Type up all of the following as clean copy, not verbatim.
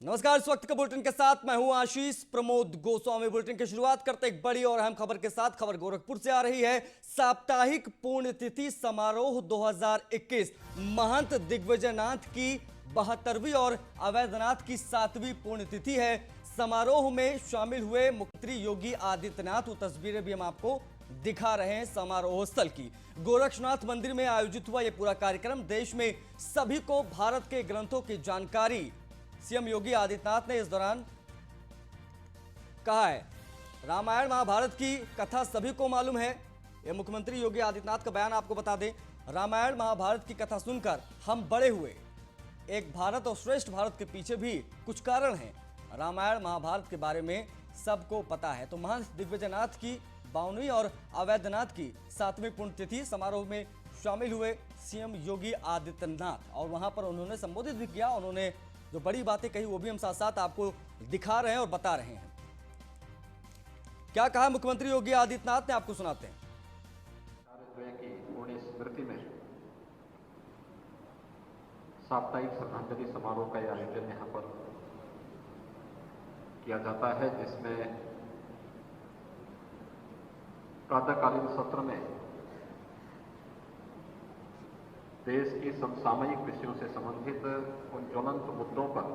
नमस्कार। इस वक्त के बुलेटिन के साथ मैं हूं आशीष प्रमोद गोस्वामी। बुलेटिन की शुरुआत करते एक बड़ी और अहम खबर के साथ। खबर गोरखपुर से आ रही है। साप्ताहिक पुण्यतिथि समारोह 2021 महंत दिग्विजयनाथ की 72वीं और अवैधनाथ की 7वीं पुण्यतिथि है। समारोह में शामिल हुए मुख्यमंत्री योगी आदित्यनाथ, वो तस्वीरें भी हम आपको दिखा रहे हैं समारोह स्थल की। गोरक्षनाथ मंदिर में आयोजित हुआ यह पूरा कार्यक्रम। देश में सभी को भारत के ग्रंथों की जानकारी सीएम योगी आदित्यनाथ ने इस दौरान कहा है। रामायण महाभारत की कथा सभी को मालूम है। यह मुख्यमंत्री योगी आदित्यनाथ का बयान आपको बता दें। रामायण महाभारत की कथा सुनकर हम बड़े हुए। एक भारत और श्रेष्ठ भारत के पीछे भी कुछ कारण हैं। रामायण महाभारत के बारे में सबको पता है। तो महंत दिग्विजयनाथ की 52वीं और अवैधनाथ की 7वीं पुण्यतिथि समारोह में शामिल हुए सीएम योगी आदित्यनाथ, और वहां पर उन्होंने संबोधित भी किया। उन्होंने जो बड़ी बातें कही वो भी हम साथ साथ आपको दिखा रहे हैं और बता रहे हैं। क्या कहा मुख्यमंत्री योगी आदित्यनाथ ने, आपको सुनाते हैं। की पुण्य स्मृति में साप्ताहिक श्रद्धांजलि समारोह का आयोजन यहाँ पर किया जाता है, जिसमें प्रातःकालीन सत्र में देश की समसामयिक विषयों से संबंधित उन ज्वलंत मुद्दों पर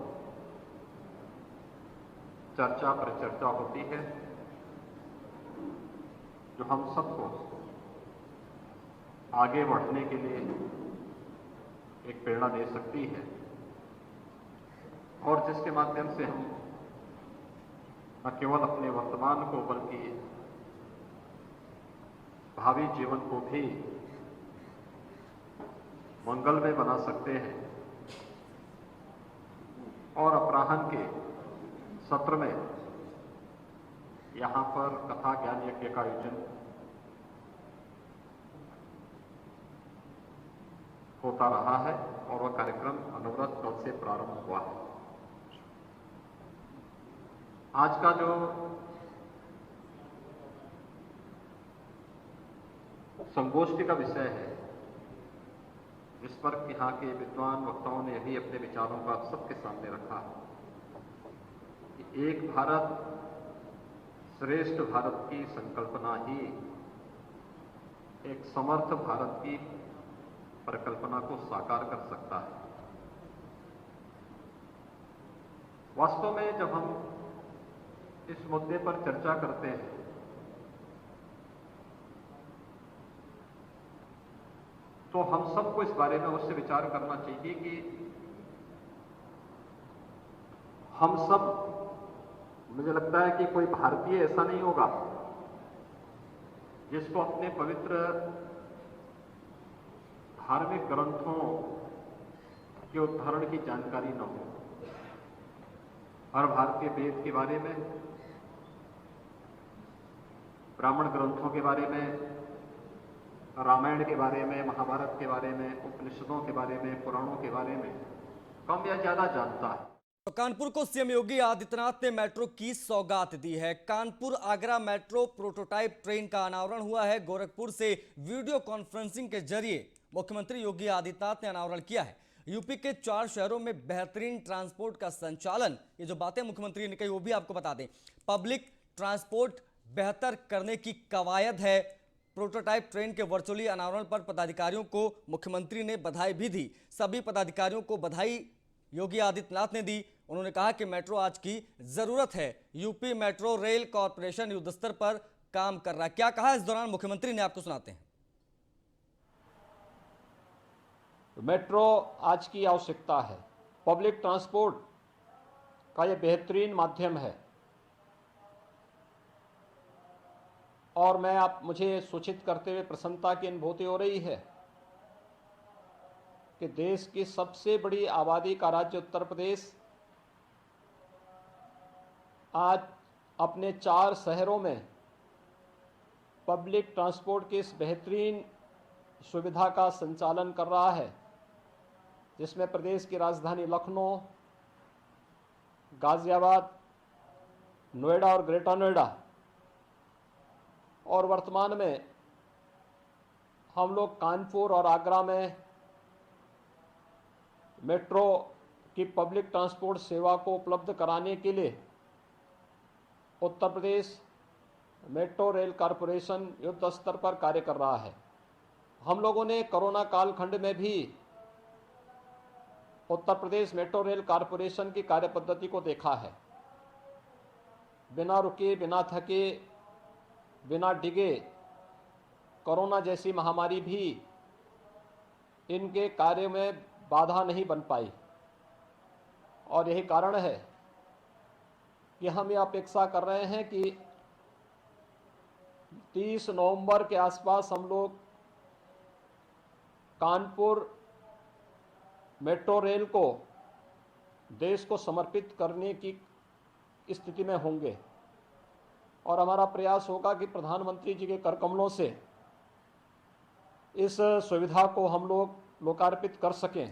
चर्चा परिचर्चा होती है, जो हम सबको आगे बढ़ने के लिए एक प्रेरणा दे सकती है, और जिसके माध्यम से हम न केवल अपने वर्तमान को बल्कि भावी जीवन को भी मंगलमय बना सकते हैं। और अपराह्न के सत्र में यहाँ पर कथा ज्ञान यज्ञ का आयोजन होता रहा है, और वह कार्यक्रम अनवरत कल से प्रारंभ हुआ है। आज का जो संगोष्ठी का विषय है, जिस पर यहाँ के विद्वान वक्ताओं ने भी अपने विचारों का सबके सामने रखा कि एक भारत श्रेष्ठ भारत की संकल्पना ही एक समर्थ भारत की परिकल्पना को साकार कर सकता है। वास्तव में जब हम इस मुद्दे पर चर्चा करते हैं तो हम सबको इस बारे में उससे विचार करना चाहिए कि हम सब, मुझे लगता है कि कोई भारतीय ऐसा नहीं होगा जिसको अपने पवित्र धार्मिक ग्रंथों के उद्धरण की जानकारी न हो। हर भारतीय वेद के बारे में, ब्राह्मण ग्रंथों के बारे में, रामायण के बारे में, महाभारत के बारे में, उपनिषदों के बारे में, पुराणों के बारे में कम या ज्यादा जानता है। तो कानपुर को सीएम योगी आदित्यनाथ ने मेट्रो की सौगात दी है। Kanpur Agra metro prototype train का अनावरण हुआ है। गोरखपुर से वीडियो कॉन्फ्रेंसिंग के जरिए मुख्यमंत्री योगी आदित्यनाथ ने अनावरण किया है। यूपी के 4 शहरों में बेहतरीन ट्रांसपोर्ट का संचालन, ये जो बातें मुख्यमंत्री ने कही वो भी आपको बता दें। पब्लिक ट्रांसपोर्ट बेहतर करने की कवायद है। प्रोटोटाइप ट्रेन के वर्चुअली अनावरण पर पदाधिकारियों को मुख्यमंत्री ने बधाई भी दी। सभी पदाधिकारियों को बधाई योगी आदित्यनाथ ने दी। उन्होंने कहा कि मेट्रो आज की जरूरत है। यूपी मेट्रो रेल कॉरपोरेशन युद्ध स्तर पर काम कर रहा है। क्या कहा इस दौरान मुख्यमंत्री ने, आपको सुनाते हैं। मेट्रो आज की आवश्यकता है। पब्लिक ट्रांसपोर्ट का यह बेहतरीन माध्यम है, और मुझे सूचित करते हुए प्रसन्नता की अनुभूति हो रही है कि देश की सबसे बड़ी आबादी का राज्य उत्तर प्रदेश आज अपने 4 शहरों में पब्लिक ट्रांसपोर्ट की इस बेहतरीन सुविधा का संचालन कर रहा है, जिसमें प्रदेश की राजधानी लखनऊ, गाजियाबाद, नोएडा और ग्रेटर नोएडा, और वर्तमान में हम लोग कानपुर और आगरा में मेट्रो कि पब्लिक ट्रांसपोर्ट सेवा को उपलब्ध कराने के लिए Uttar Pradesh metro rail corporation युद्ध स्तर पर कार्य कर रहा है। हम लोगों ने कोरोना कालखंड में भी Uttar Pradesh metro rail corporation की कार्यपद्धति को देखा है। बिना रुके, बिना थके, बिना डिगे कोरोना जैसी महामारी भी इनके कार्य में बाधा नहीं बन पाई और यही कारण है कि हम ये अपेक्षा कर रहे हैं कि 30 नवंबर के आसपास हम लोग कानपुर मेट्रो रेल को देश को समर्पित करने की स्थिति में होंगे और हमारा प्रयास होगा कि प्रधानमंत्री जी के कर कमलों से इस सुविधा को हम लोग लोकार्पित कर सकें।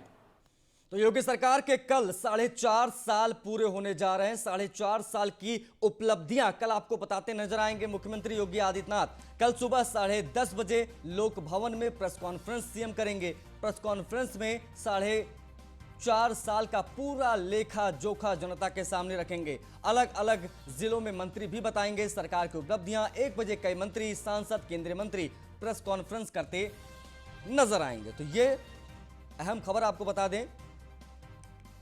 तो योगी सरकार के कल 4.5 साल पूरे होने जा रहे हैं। 4.5 साल की उपलब्धियां कल आपको बताते नजर आएंगे मुख्यमंत्री योगी आदित्यनाथ। कल सुबह 10:30 बजे लोक भवन में प्रेस कॉन्फ्रेंस सीएम करेंगे। प्रेस कॉन्फ्रेंस में 4.5 साल का पूरा लेखा जोखा जनता के सामने रखेंगे। अलग अलग जिलों में मंत्री भी बताएंगे सरकार की उपलब्धियां। 1 बजे कई मंत्री, सांसद, केंद्रीय मंत्री प्रेस कॉन्फ्रेंस करते नजर आएंगे। तो ये अहम खबर आपको बता दें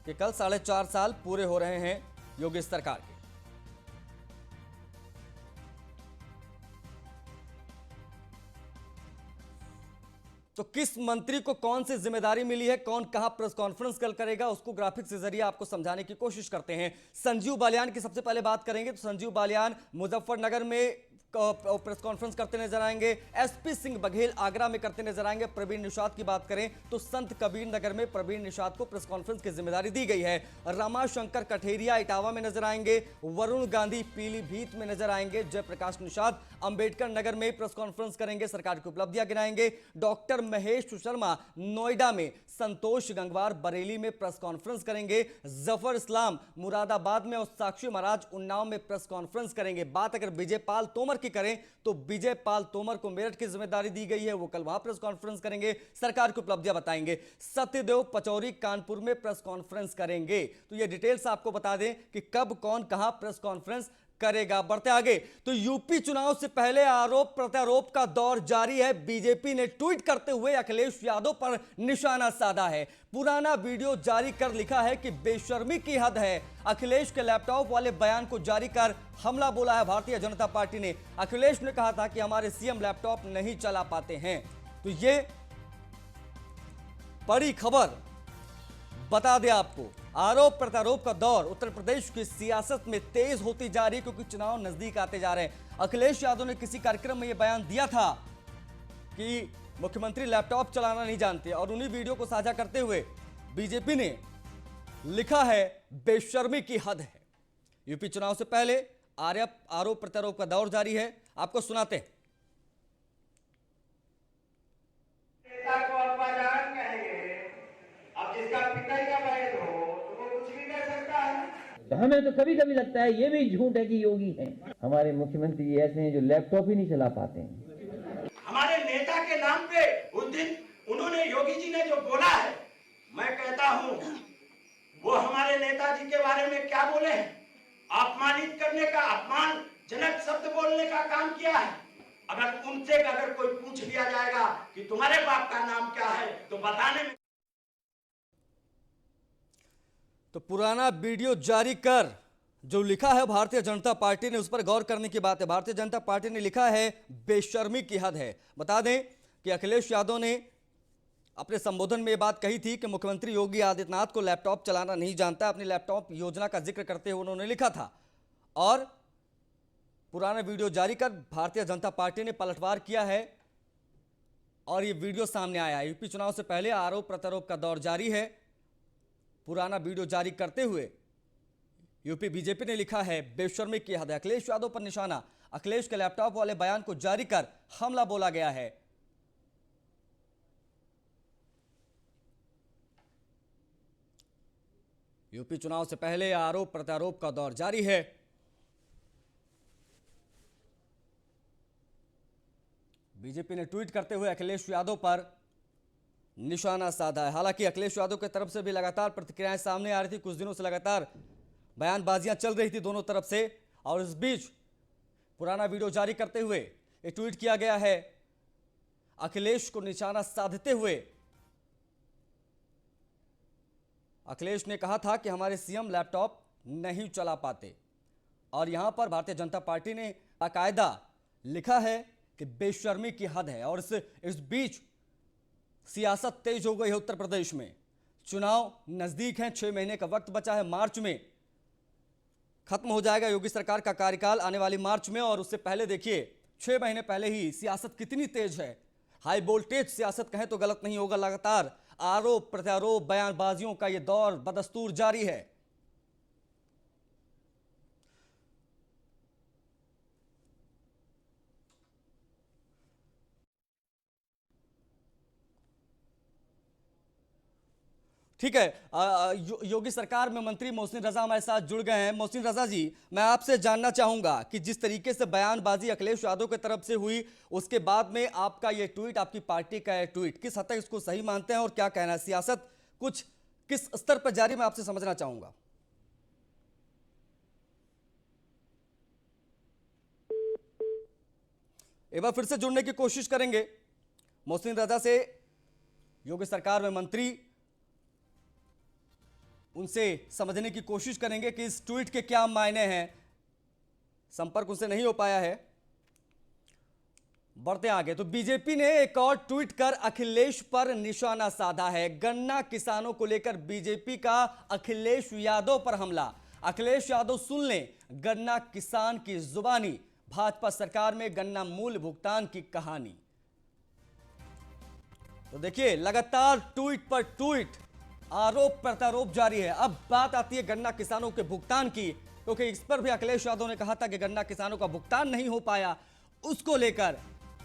कि कल 4.5 साल पूरे हो रहे हैं योगी सरकार के। तो किस मंत्री को कौन सी जिम्मेदारी मिली है, कौन कहां प्रेस कॉन्फ्रेंस कल करेगा, उसको ग्राफिक्स के जरिए आपको समझाने की कोशिश करते हैं। संजीव बालियान की सबसे पहले बात करेंगे। तो संजीव बालियान मुजफ्फरनगर में प्रेस कॉन्फ्रेंस करते नजर आएंगे। एसपी सिंह बघेल आगरा में करते नजर आएंगे। प्रवीण निषाद की बात करें तो संत कबीर नगर में प्रवीण निषाद को प्रेस कॉन्फ्रेंस की जिम्मेदारी दी गई है। रमाशंकर कठेरिया इटावा में नजर आएंगे। वरुण गांधी पीलीभीत में नजर आएंगे। जयप्रकाश निषाद अंबेडकर नगर में प्रेस कॉन्फ्रेंस करेंगे, सरकार की उपलब्धियां गिनाएंगे। डॉक्टर महेश शर्मा नोएडा में, संतोष गंगवार बरेली में प्रेस कॉन्फ्रेंस करेंगे। जफर इस्लाम मुरादाबाद में और साक्षी महाराज उन्नाव में प्रेस कॉन्फ्रेंस करेंगे। बात अगर विजय पाल तोमर की करें तो विजय पाल तोमर को मेरठ की जिम्मेदारी दी गई है, वो कल वहां प्रेस कॉन्फ्रेंस करेंगे, सरकार की उपलब्धियां बताएंगे। सत्यदेव पचौरी कानपुर में प्रेस कॉन्फ्रेंस करेंगे। तो ये डिटेल्स आपको बता दें कि कब कौन कहां प्रेस कॉन्फ्रेंस करेगा। बढ़ते आगे तो यूपी चुनाव से पहले आरोप प्रत्यारोप का दौर जारी है। बीजेपी ने ट्वीट करते हुए अखिलेश यादव पर निशाना साधा है। पुराना वीडियो जारी कर लिखा है कि बेशर्मी की हद है। अखिलेश के लैपटॉप वाले बयान को जारी कर हमला बोला है भारतीय जनता पार्टी ने। अखिलेश ने कहा था कि हमारे सीएम लैपटॉप नहीं चला पाते हैं। तो ये बड़ी खबर बता दें आपको। आरोप प्रत्यारोप का दौर उत्तर प्रदेश की सियासत में तेज होती जा रही है क्योंकि चुनाव नजदीक आते जा रहे हैं। अखिलेश यादव ने किसी कार्यक्रम में यह बयान दिया था कि मुख्यमंत्री लैपटॉप चलाना नहीं जानते और उन्हीं वीडियो को साझा करते हुए बीजेपी ने लिखा है बेशर्मी की हद है। यूपी चुनाव से पहले आरोप प्रत्यारोप का दौर जारी है। आपको सुनाते हैं। तो हमें तो कभी कभी लगता है ये भी झूठ है कि योगी है। हमारे मुख्यमंत्री जी ऐसे हैं जो लैपटॉप ही नहीं चला पाते हैं। हमारे नेता के नाम पे उस दिन उन्होंने, योगी जी ने जो बोला है, मैं कहता हूं वो हमारे नेताजी के बारे में क्या बोले हैं, अपमानित करने का, अपमानजनक शब्द बोलने का काम किया है। अगर कोई पूछ लिया जाएगा कि तुम्हारे बाप का नाम क्या है तो बताने में। तो पुराना वीडियो जारी कर जो लिखा है भारतीय जनता पार्टी ने, उस पर गौर करने की बात है। भारतीय जनता पार्टी ने लिखा है बेशर्मी की हद है। बता दें कि अखिलेश यादव ने अपने संबोधन में यह बात कही थी कि मुख्यमंत्री योगी आदित्यनाथ को लैपटॉप चलाना नहीं जानता। अपनी लैपटॉप योजना का जिक्र करते हुए उन्होंने लिखा था और पुराना वीडियो जारी कर भारतीय जनता पार्टी ने पलटवार किया है और यह वीडियो सामने आया है। यूपी चुनाव से पहले आरोप प्रत्यारोप का दौर जारी है। पुराना वीडियो जारी करते हुए यूपी बीजेपी ने लिखा है बेशर्मी की हद है। अखिलेश यादव पर निशाना। अखिलेश के लैपटॉप वाले बयान को जारी कर हमला बोला गया है। यूपी चुनाव से पहले आरोप प्रत्यारोप का दौर जारी है। बीजेपी ने ट्वीट करते हुए अखिलेश यादव पर निशाना साधा है। हालांकि अखिलेश यादव की तरफ से भी लगातार प्रतिक्रियाएं सामने आ रही थी, कुछ दिनों से लगातार बयानबाजियां चल रही थी दोनों तरफ से, और इस बीच पुराना वीडियो जारी करते हुए एक ट्वीट किया गया है अखिलेश को निशाना साधते हुए। अखिलेश ने कहा था कि हमारे सीएम लैपटॉप नहीं चला पाते, और यहां पर भारतीय जनता पार्टी ने बाकायदा लिखा है कि बेशर्मी की हद है। और इस बीच सियासत तेज हो गई है उत्तर प्रदेश में। चुनाव नजदीक हैं, 6 महीने का वक्त बचा है। मार्च में खत्म हो जाएगा योगी सरकार का कार्यकाल, आने वाली मार्च में। और उससे पहले देखिए 6 महीने पहले ही सियासत कितनी तेज है। हाई वोल्टेज सियासत कहें तो गलत नहीं होगा। लगातार आरोप प्रत्यारोप बयानबाजियों का यह दौर बदस्तूर जारी है। ठीक है, योगी सरकार में मंत्री मोहसिन रजा हमारे साथ जुड़ गए हैं। मोहसिन रजा जी, मैं आपसे जानना चाहूंगा कि जिस तरीके से बयानबाजी अखिलेश यादव की तरफ से हुई, उसके बाद में आपका ये ट्वीट, आपकी पार्टी का ये ट्वीट, किस हद तक इसको सही मानते हैं और क्या कहना है? सियासत कुछ किस स्तर पर जारी, मैं आपसे समझना चाहूंगा। एक बार फिर से जुड़ने की कोशिश करेंगे मोहसिन रजा से, योगी सरकार में मंत्री, उनसे समझने की कोशिश करेंगे कि इस ट्वीट के क्या मायने हैं। संपर्क उनसे नहीं हो पाया है। बढ़ते आगे, तो बीजेपी ने एक और ट्वीट कर अखिलेश पर निशाना साधा है। गन्ना किसानों को लेकर बीजेपी का अखिलेश यादव पर हमला। अखिलेश यादव सुन लें गन्ना किसान की जुबानी, भाजपा सरकार में गन्ना मूल्य भुगतान की कहानी। तो देखिए लगातार ट्वीट पर ट्वीट, आरोप प्रत्यारोप जारी है। अब बात आती है गन्ना किसानों के भुगतान की, क्योंकि इस पर भी अखिलेश यादव ने कहा था कि गन्ना किसानों का भुगतान नहीं हो पाया। उसको लेकर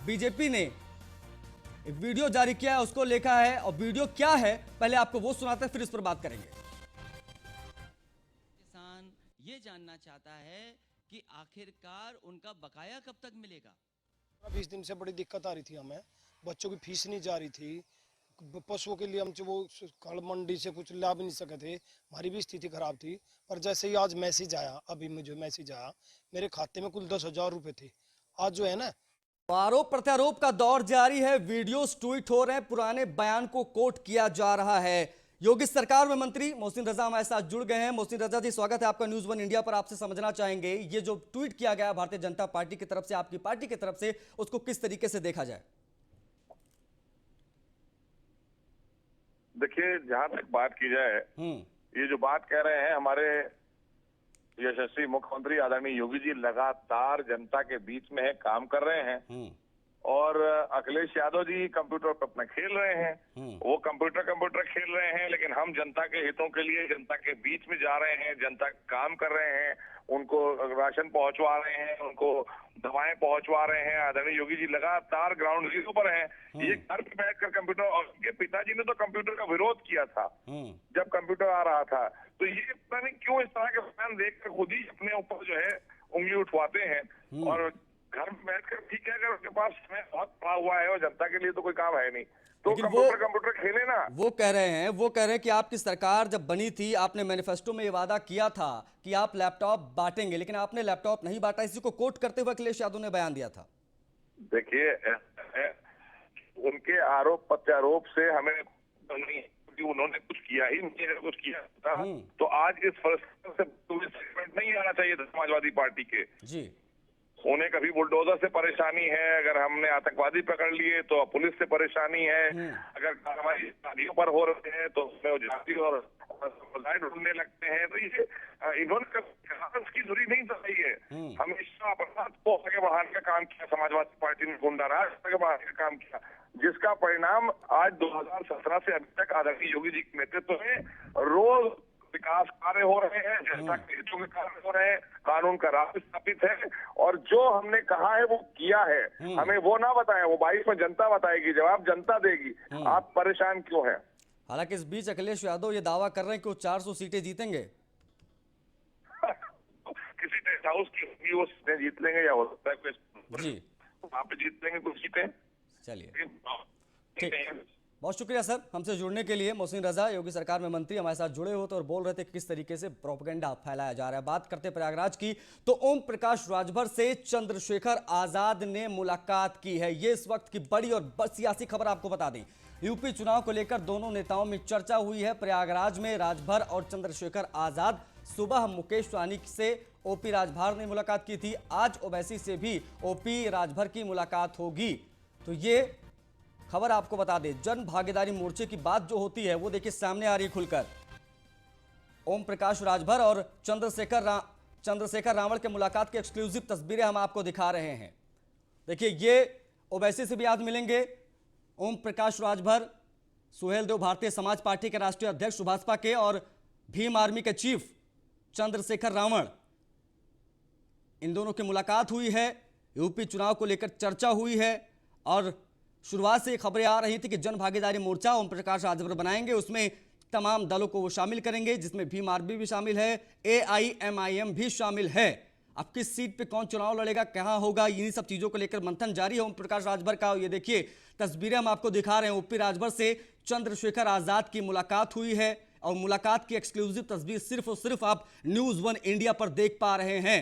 बीजेपी ने एक वीडियो जारी किया है, उसको लिखा है। और वीडियो क्या है पहले आपको वो सुनाते हैं, फिर इस पर बात करेंगे। किसान ये जानना चाहता है कि आखिरकार उनका बकाया कब तक मिलेगा। 20 दिन से बड़ी दिक्कत आ रही थी हमें, बच्चों की फीस नहीं जा रही थी, पशुओं के लिए हम वो कल मंडी से कुछ ला भी नहीं सके थे, हमारी भी स्थिति खराब थी। पर जैसे ही आज मैसेज आया, अभी मुझे मैसेज आया, मेरे खाते में कुल 10,000 रुपए थे। आज जो है ना, आरोप प्रत्यारोप का दौर जारी है। वीडियोस ट्वीट हो रहे हैं, पुराने बयान को कोट किया जा रहा है। योगी सरकार में मंत्री मोहसिन रजा हमारे साथ जुड़ गए हैं। मोहसिन रजा जी, स्वागत है आपका न्यूज़ 1 इंडिया पर। आपसे समझना चाहेंगे ये जो ट्वीट किया गया भारतीय जनता पार्टी की तरफ से, आपकी पार्टी की तरफ से, उसको किस तरीके से देखा जाए? देखिए, जहां तक बात की जाए, ये जो बात कह रहे हैं हमारे यशस्वी मुख्यमंत्री आदरणीय योगी जी लगातार जनता के बीच में है, काम कर रहे हैं। और अखिलेश यादव जी कंप्यूटर पर अपना खेल रहे हैं। वो कंप्यूटर खेल रहे हैं, लेकिन हम जनता के हितों के लिए जनता के बीच में जा रहे हैं, जनता काम कर रहे हैं, उनको राशन पहुंचवा रहे हैं, उनको दवाएं पहुंचवा रहे हैं। आदरणीय योगी जी लगातार ग्राउंड जीरो पर हैं। ये घर पे बैठकर कंप्यूटर, और उनके पिताजी ने तो कंप्यूटर का विरोध किया था जब कंप्यूटर आ रहा था। तो ये पता नहीं क्यों इस तरह के बयान देखकर खुद ही अपने ऊपर जो है उंगली उठवाते हैं। और घर में बैठकर ठीक है, अगर उनके पास समय बहुत पड़ा हुआ है और जनता के लिए तो कोई काम है नहीं, तो कंप्यूटर खेले ना। वो कह रहे हैं कि आपकी सरकार जब बनी थी, आपने मैनिफेस्टो में ये वादा किया था कि आप लैपटॉप बांटेंगे, लेकिन आपने लैपटॉप नहीं बांटा। इसी को कोट करते हुए अखिलेश यादव ने बयान दिया था। देखिए, उनके आरोप प्रत्यारोप से हमें नहीं, उन्होंने कुछ किया ही नहीं। अगर कुछ किया था तो आज इस फैसले से नहीं आना चाहिए था समाजवादी पार्टी के जी। उन्हें कभी बुलडोजर से परेशानी है, अगर हमने आतंकवादी पकड़ लिए तो पुलिस से परेशानी है, अगर कार्रवाई शादियों पर हो रहे हैं तो उसमें जाति और समुदाय ढूंढने लगते हैं। तो ये इन्होंने की धुरी नहीं चलाई है। हमेशा अपराध को आगे बढ़ाने का काम किया समाजवादी पार्टी ने, गुंडाराज आगे बढ़ाने का काम किया, जिसका परिणाम आज 2017 से अभी तक आदरणीय योगी जी के नेतृत्व में रोज विकास कार्य हो रहे हैं, जनता के हितों के कार्य हो रहे हैं, कानून का राज स्थापित है। और जो हमने कहा है वो किया है, हमें वो ना बताएं, वो 22 में जनता बताएगी, जवाब जनता देगी। आप परेशान क्यों हैं? हालांकि इस बीच अखिलेश यादव ये दावा कर रहे हैं कि वो 400 सीटें जीतेंगे। किसी टेस्ट हाउस की वो सीटें जीत लेंगे, या हो सकता है जी वहां पे जीत लेंगे कुछ सीटें। चलिए, ठीक। बहुत शुक्रिया सर हमसे जुड़ने के लिए। मोहसिन रजा योगी सरकार में मंत्री हमारे साथ जुड़े हो तो और बोल रहे थे किस तरीके से प्रोपेगेंडा फैलाया जा रहा है। बात करते प्रयागराज की तो ओम प्रकाश राजभर से चंद्रशेखर आजाद ने मुलाकात की है। ये इस वक्त की बड़ी और सियासी खबर आपको बता दें। यूपी चुनाव को लेकर दोनों नेताओं में चर्चा हुई है। प्रयागराज में राजभर और चंद्रशेखर आजाद सुबह मुकेश सहनी से ओपी राजभर ने मुलाकात की थी। आज ओवैसी से भी ओपी राजभर की मुलाकात होगी। तो ये खबर आपको बता दें। जन भागीदारी मोर्चे की बात जो होती है वो देखिए सामने आ रही खुलकर। ओम प्रकाश राजभर और चंद्रशेखर रावण के मुलाकात की एक्सक्लूसिव तस्वीरें हम आपको दिखा रहे हैं। देखिए ये ओवैसी से भी आज मिलेंगे ओम प्रकाश राजभर, सुहेल देव भारतीय समाज पार्टी के राष्ट्रीय अध्यक्ष भाजपा के और भीम आर्मी के चीफ चंद्रशेखर रावण, इन दोनों की मुलाकात हुई है। यूपी चुनाव को लेकर चर्चा हुई है और शुरुआत से खबरें आ रही थी कि जन भागीदारी मोर्चा ओम प्रकाश राजभर बनाएंगे, उसमें तमाम दलों को वो शामिल करेंगे जिसमें भीम आर्मी भी शामिल है, AIMIM भी शामिल है। अब किस सीट पे कौन चुनाव लड़ेगा, कहां होगा, इन्हीं सब चीजों को लेकर मंथन जारी है ओम प्रकाश राजभर का। ये देखिए तस्वीरें हम आपको दिखा रहे हैं। ओपी राजभर से चंद्रशेखर आजाद की मुलाकात हुई है और मुलाकात की एक्सक्लूसिव तस्वीर सिर्फ और सिर्फ आप न्यूज़ 1 इंडिया पर देख पा रहे हैं।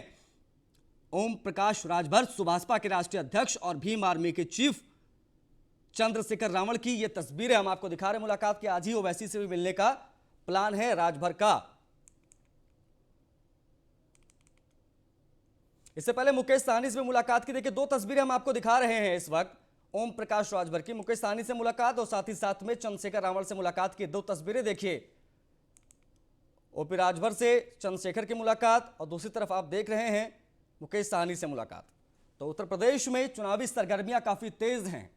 ओम प्रकाश राजभर सुभाषपा के राष्ट्रीय अध्यक्ष और भीम आर्मी के चीफ चंद्रशेखर रावण की ये तस्वीरें हम आपको दिखा रहे हैं। मुलाकात के आज ही ओवैसी से भी मिलने का प्लान है राजभर का। इससे पहले मुकेश सहनी से मुलाकात की देखिए दो तस्वीरें हम आपको दिखा रहे हैं इस वक्त। ओम प्रकाश राजभर की मुकेश सहनी से मुलाकात और साथ ही साथ में चंद्रशेखर रावण से मुलाकात की दो तस्वीरें देखिए। ओपी राजभर से चंद्रशेखर की मुलाकात और दूसरी तरफ आप देख रहे हैं मुकेश सहनी से मुलाकात। तो उत्तर प्रदेश में चुनावी सरगर्मियां काफी तेज हैं।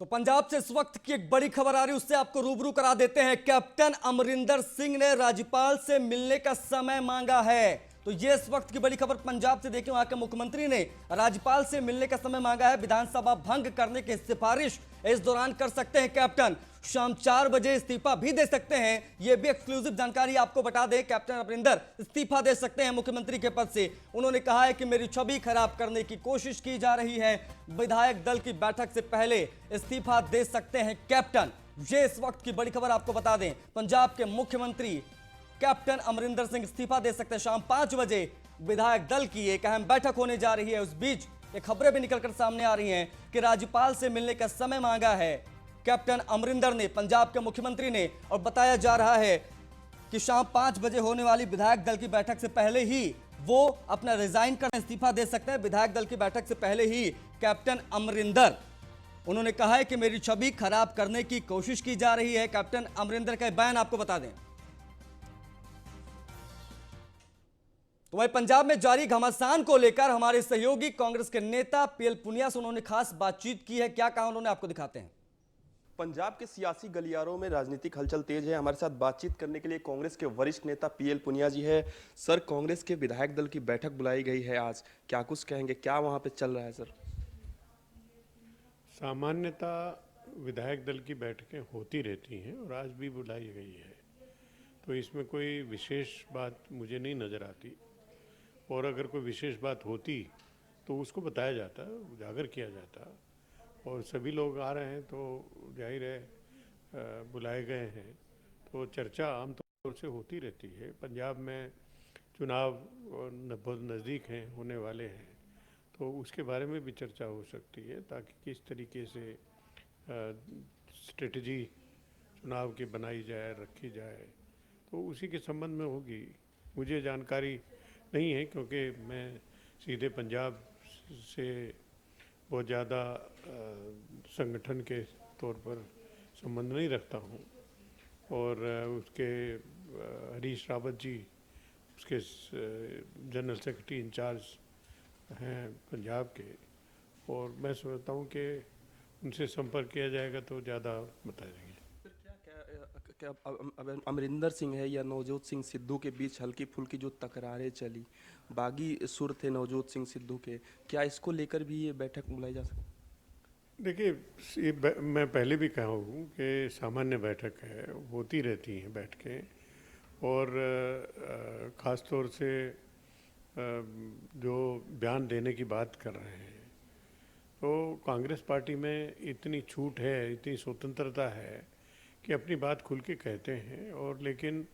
तो पंजाब से इस वक्त की एक बड़ी खबर आ रही है, उससे आपको रूबरू करा देते हैं। कैप्टन अमरिंदर सिंह ने राज्यपाल से मिलने का समय मांगा है। तो ये इस वक्त की बड़ी खबर पंजाब से देखिए, वहां के मुख्यमंत्री ने राज्यपाल से मिलने का समय मांगा है। विधानसभा भंग करने की सिफारिश इस दौरान कर सकते हैं कैप्टन। शाम 4 बजे इस्तीफा भी दे सकते हैं। यह भी एक्सक्लूसिव जानकारी आपको बता दें। कैप्टन अमरिंदर इस्तीफा दे सकते हैं मुख्यमंत्री के पद से। उन्होंने कहा है कि मेरी छवि खराब करने की कोशिश की जा रही है। विधायक दल की बैठक से पहले इस्तीफा दे सकते हैं कैप्टन। ये इस वक्त की बड़ी खबर आपको बता दें। पंजाब के मुख्यमंत्री कैप्टन अमरिंदर सिंह इस्तीफा दे सकते हैं। शाम 5 बजे विधायक दल की एक अहम बैठक होने जा रही है। उस बीच ये खबरें भी निकलकर सामने आ रही हैं कि राज्यपाल से मिलने का समय मांगा है कैप्टन अमरिंदर ने, पंजाब के मुख्यमंत्री ने। और बताया जा रहा है कि शाम 5 बजे होने वाली विधायक दल की बैठक से पहले ही वो अपना रिजाइन करना, इस्तीफा दे सकते हैं। विधायक दल की बैठक से पहले ही कैप्टन अमरिंदर, उन्होंने कहा है कि मेरी छवि खराब करने की कोशिश की जा रही है। कैप्टन अमरिंदर का बयान आपको बता दें। तो वही पंजाब में जारी घमासान को लेकर हमारे सहयोगी कांग्रेस के नेता PL पुनिया से उन्होंने खास बातचीत की है। क्या कहा उन्होंने, आपको दिखाते हैं। पंजाब के सियासी गलियारों में राजनीतिक हलचल तेज है। हमारे साथ बातचीत करने के लिए कांग्रेस के वरिष्ठ नेता PL पुनिया जी है। सर, कांग्रेस के विधायक दल की बैठक बुलाई गई है आज, क्या कुछ कहेंगे, क्या वहां पे चल रहा है सर? सामान्यतः विधायक दल की बैठकें होती रहती हैं और आज भी बुलाई गई है, तो इसमें कोई विशेष बात मुझे नहीं नज़र आती। और अगर कोई विशेष बात होती तो उसको बताया जाता, उजागर किया जाता। और सभी लोग आ रहे हैं तो जाहिर है बुलाए गए हैं, तो चर्चा आमतौर से होती रहती है। पंजाब में चुनाव बहुत नज़दीक हैं, होने वाले हैं, तो उसके बारे में भी चर्चा हो सकती है ताकि किस तरीके से स्ट्रेटजी चुनाव की बनाई जाए, रखी जाए, तो उसी के संबंध में होगी। मुझे जानकारी नहीं है क्योंकि मैं सीधे पंजाब से बहुत ज़्यादा संगठन के तौर पर संबंध नहीं रखता हूँ। और उसके हरीश रावत जी उसके जनरल सेक्रेटरी इंचार्ज हैं पंजाब के, और मैं समझता हूँ कि उनसे संपर्क किया जाएगा तो ज़्यादा बताएंगे। क्या अमरिंदर सिंह है या नवजोत सिंह सिद्धू के बीच हल्की फुल्की जो तकरारें चली, बागी सुर थे नवजोत सिंह सिद्धू के, क्या इसको लेकर भी ये बैठक बुलाई जा सकती? देखिए, मैं पहले भी कहा हूँ कि सामान्य बैठक है, होती रहती हैं बैठकें। और ख़ास तौर से जो बयान देने की बात कर रहे हैं, तो कांग्रेस पार्टी में इतनी छूट है, इतनी स्वतंत्रता है कि अपनी बात खुल के कहते हैं, और लेकिन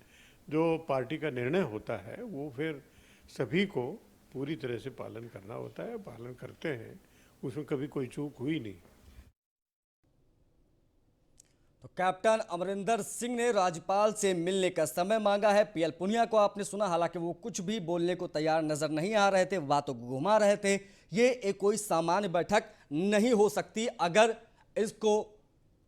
जो पार्टी का निर्णय होता है वो फिर सभी को पूरी तरह से पालन करना होता है, पालन करते हैं, उसमें कभी कोई चूक हुई नहीं। तो कैप्टन अमरिंदर सिंह ने राज्यपाल से मिलने का समय मांगा है। पीएल पुनिया को आपने सुना, हालांकि वो कुछ भी बोलने को तैयार नजर नहीं आ रहे थे, बातों को घुमा रहे थे। ये एक कोई सामान्य बैठक नहीं हो सकती अगर इसको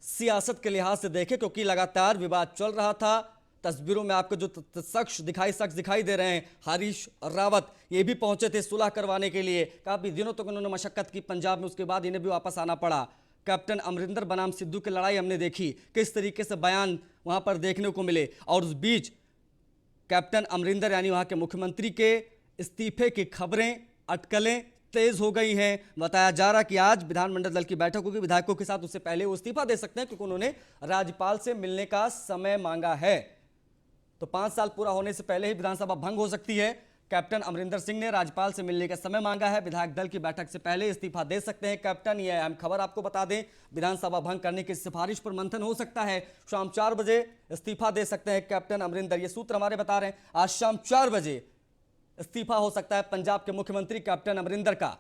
सियासत के लिहाज से देखें, क्योंकि लगातार विवाद चल रहा था। तस्वीरों में आपको जो शख्स दिखाई दे रहे हैं, हरीश रावत, ये भी पहुंचे थे सुलह करवाने के लिए। काफी दिनों तक उन्होंने मशक्कत की पंजाब में, उसके बाद इन्हें भी वापस आना पड़ा। कैप्टन अमरिंदर बनाम सिद्धू की लड़ाई हमने देखी, किस तरीके से बयान वहां पर देखने को मिले, और उस बीच कैप्टन अमरिंदर यानी वहां के मुख्यमंत्री के इस्तीफे की खबरें, अटकलें तेज हो गई हैं। बताया जा रहा कि आज विधानमंडल दल की बैठक होगी विधायकों के साथ, उससे पहले वो इस्तीफा दे सकते हैं, क्योंकि उन्होंने राज्यपाल से मिलने का समय मांगा है। तो 5 साल पूरा होने से पहले ही विधानसभा भंग हो सकती है। कैप्टन अमरिंदर सिंह ने राज्यपाल से मिलने का समय मांगा है, विधायक दल की बैठक से पहले इस्तीफा दे सकते हैं कैप्टन। ये अहम खबर आपको बता दें, विधानसभा भंग करने की सिफारिश पर मंथन हो सकता है। शाम 4 बजे इस्तीफा दे सकते हैं कैप्टन अमरिंदर, ये सूत्र हमारे बता रहे हैं। आज शाम 4 बजे इस्तीफा हो सकता है पंजाब के मुख्यमंत्री कैप्टन अमरिंदर का।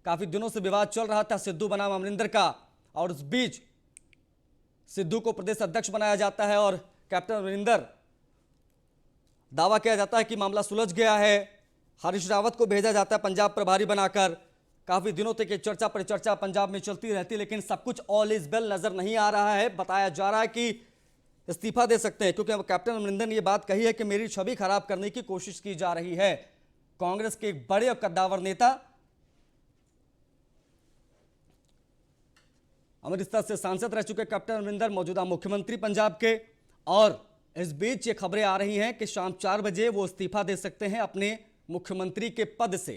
काफी दिनों से विवाद चल रहा था सिद्धू बनाम अमरिंदर का, और उस बीच सिद्धू को प्रदेश अध्यक्ष बनाया जाता है और कैप्टन अमरिंदर, दावा किया जाता है कि मामला सुलझ गया है। हरीश रावत को भेजा जाता है पंजाब प्रभारी बनाकर। काफी दिनों तक ये चर्चा परिचर्चा पंजाब में चलती रहती, लेकिन सब कुछ ऑल इज वेल नजर नहीं आ रहा है। बताया जा रहा है कि इस्तीफा दे सकते हैं, क्योंकि कैप्टन अमरिंदर ने यह बात कही है कि मेरी छवि खराब करने की कोशिश की जा रही है। कांग्रेस के एक बड़े और कद्दावर नेता, अमृतसर से सांसद रह चुके कैप्टन अमरिंदर मौजूदा मुख्यमंत्री पंजाब के, और इस बीच ये खबरें आ रही हैं कि शाम 4 बजे वो इस्तीफा दे सकते हैं अपने मुख्यमंत्री के पद से।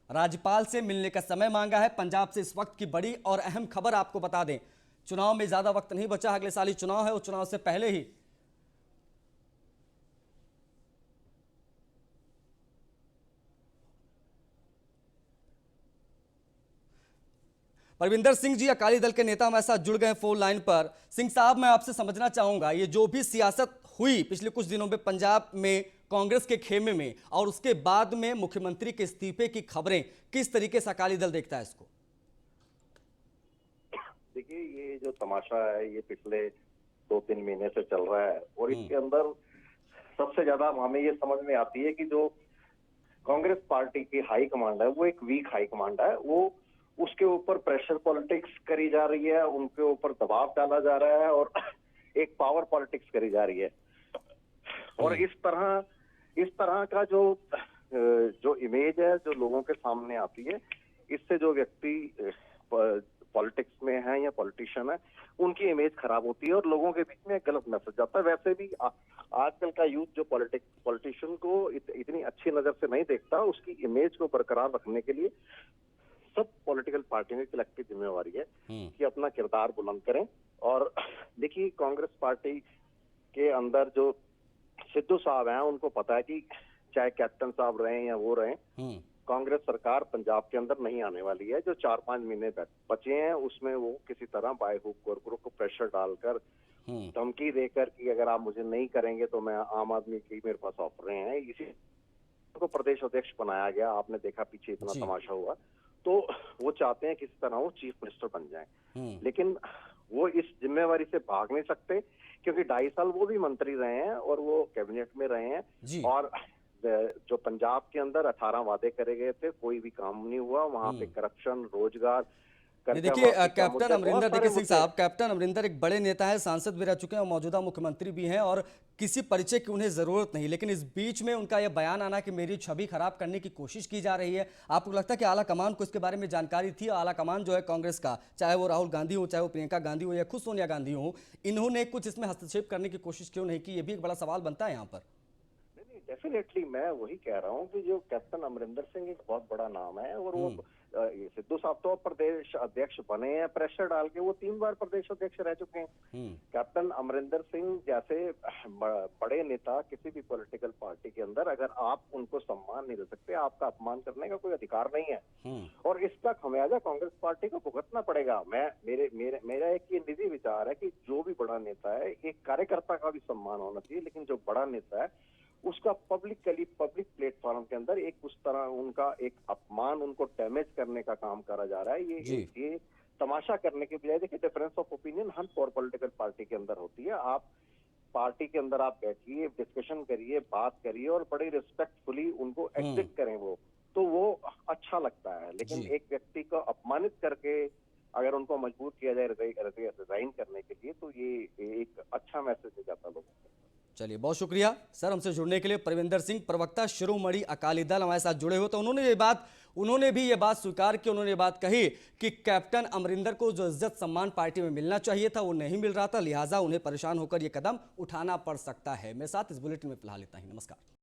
राज्यपाल से मिलने का समय मांगा है। पंजाब से इस वक्त की बड़ी और अहम खबर आपको बता दें, चुनाव में ज्यादा वक्त नहीं बचा, अगले साल ही चुनाव है, और चुनाव से पहले ही परविंदर सिंह जी अकाली दल के नेता हमारे साथ जुड़ गए फोन लाइन पर। सिंह साहब, मैं आपसे समझना चाहूंगा, ये जो भी सियासत हुई पिछले कुछ दिनों में पंजाब में कांग्रेस के खेमे में, और उसके बाद में मुख्यमंत्री के इस्तीफे की खबरें, किस तरीके से अकाली दल देखता है इसको? देखिए, ये जो तमाशा है ये पिछले 2-3 महीने से चल रहा है, और इसके अंदर सबसे ज्यादा हमें ये समझ में आती है कि जो कांग्रेस पार्टी की हाई कमांड है वो एक वीक हाई कमांड है। वो उसके ऊपर प्रेशर पॉलिटिक्स करी जा रही है, उनके ऊपर दबाव डाला जा रहा है, और एक पावर पॉलिटिक्स करी जा रही है। और इस तरह का जो इमेज है जो लोगों के सामने आती है, इससे जो व्यक्ति पॉलिटिक्स में है या पॉलिटिशियन है, उनकी इमेज खराब होती है और लोगों के बीच में एक गलत मैसेज जाता है। वैसे भी आजकल का यूथ जो पॉलिटिशियन को इतनी अच्छी नजर से नहीं देखता, उसकी इमेज को बरकरार रखने के लिए सब पॉलिटिकल पार्टियों की कलेक्टिव जिम्मेवारी है कि अपना किरदार बुलंद करें। और देखिए, कांग्रेस पार्टी के अंदर जो सिद्धू साहब हैं, उनको पता है कि चाहे कैप्टन साहब रहे या वो रहे, कांग्रेस सरकार पंजाब के अंदर नहीं आने वाली है। जो 4-5 महीने बचे हैं उसमें वो किसी तरह बाय हुक और क्रुक को प्रेशर डालकर, धमकी देकर कि अगर आप मुझे नहीं करेंगे तो मैं आम आदमी की मेरे पास ऑफर हैं, इसी को प्रदेश अध्यक्ष बनाया गया। आपने देखा पीछे इतना तमाशा हुआ। तो वो चाहते हैं किसी तरह वो चीफ मिनिस्टर बन जाएं, लेकिन वो इस जिम्मेवारी से भाग नहीं सकते, क्योंकि 2.5 साल वो भी मंत्री रहे हैं और वो कैबिनेट में रहे हैं। और जो पंजाब के अंदर 18 वादे करे गए थे, कोई भी काम नहीं हुआ। वहां पे करप्शन, रोजगार, देखिए कैप्टन अमरिंदर, देखिए सिंह साहब, कैप्टन अमरिंदर एक बड़े नेता है, सांसद भी रह चुके हैं और मौजूदा मुख्यमंत्री भी हैं, और किसी परिचय की उन्हें जरूरत नहीं, लेकिन इस बीच में उनका यह बयान आना कि मेरी छवि खराब करने की कोशिश की जा रही है। आपको लगता है कि आला कमान को इसके बारे में जानकारी थी? आला कमान जो है कांग्रेस का, चाहे वो राहुल गांधी हो, चाहे वो प्रियंका गांधी हो, या खुद सोनिया गांधी हो, इन्होंने कुछ इसमें हस्तक्षेप करने की कोशिश क्यों नहीं की? ये भी एक बड़ा सवाल बनता है यहाँ पर। डेफिनेटली मैं वही कह रहा हूँ कि जो कैप्टन अमरिंदर सिंह एक बहुत बड़ा नाम है और वो सिद्धू साहब तो प्रदेश अध्यक्ष बने हैं प्रेशर डाल के, वो 3 बार प्रदेश अध्यक्ष रह चुके हैं। कैप्टन अमरिंदर सिंह जैसे बड़े नेता किसी भी पॉलिटिकल पार्टी के अंदर, अगर आप उनको सम्मान नहीं दे सकते, आपका अपमान करने का कोई अधिकार नहीं है और इसका खमियाजा कांग्रेस पार्टी को भुगतना पड़ेगा। मेरा एक ये निजी विचार है कि जो भी बड़ा नेता है, एक कार्यकर्ता का भी सम्मान होना चाहिए, लेकिन जो बड़ा नेता है उसका पब्लिक प्लेटफॉर्म के अंदर एक उस तरह उनका एक अपमान, उनको डैमेज करने का काम करा जा रहा है। ये तमाशा करने के बजाय देखिए, difference of opinion her political party के अंदर होती है। आप पार्टी के अंदर आप बैठिए, डिस्कशन करिए, बात करिए और बड़ी रिस्पेक्टफुली उनको एग्जिट करें, वो अच्छा लगता है। लेकिन एक व्यक्ति को अपमानित करके अगर उनको मजबूर किया जाए रिजाइन करने के लिए, तो ये एक अच्छा मैसेज नहीं जाता लोगों को। चलिए, बहुत शुक्रिया सर हमसे जुड़ने के लिए। परविंदर सिंह, प्रवक्ता शिरोमणि अकाली दल, हमारे साथ जुड़े हुए। तो उन्होंने भी ये बात स्वीकार की, उन्होंने ये बात कही कि कैप्टन अमरिंदर को जो इज्जत सम्मान पार्टी में मिलना चाहिए था वो नहीं मिल रहा था, लिहाजा उन्हें परेशान होकर ये कदम उठाना पड़ सकता है। मेरे साथ इस बुलेटिन में फिलहाल इतना ही। नमस्कार।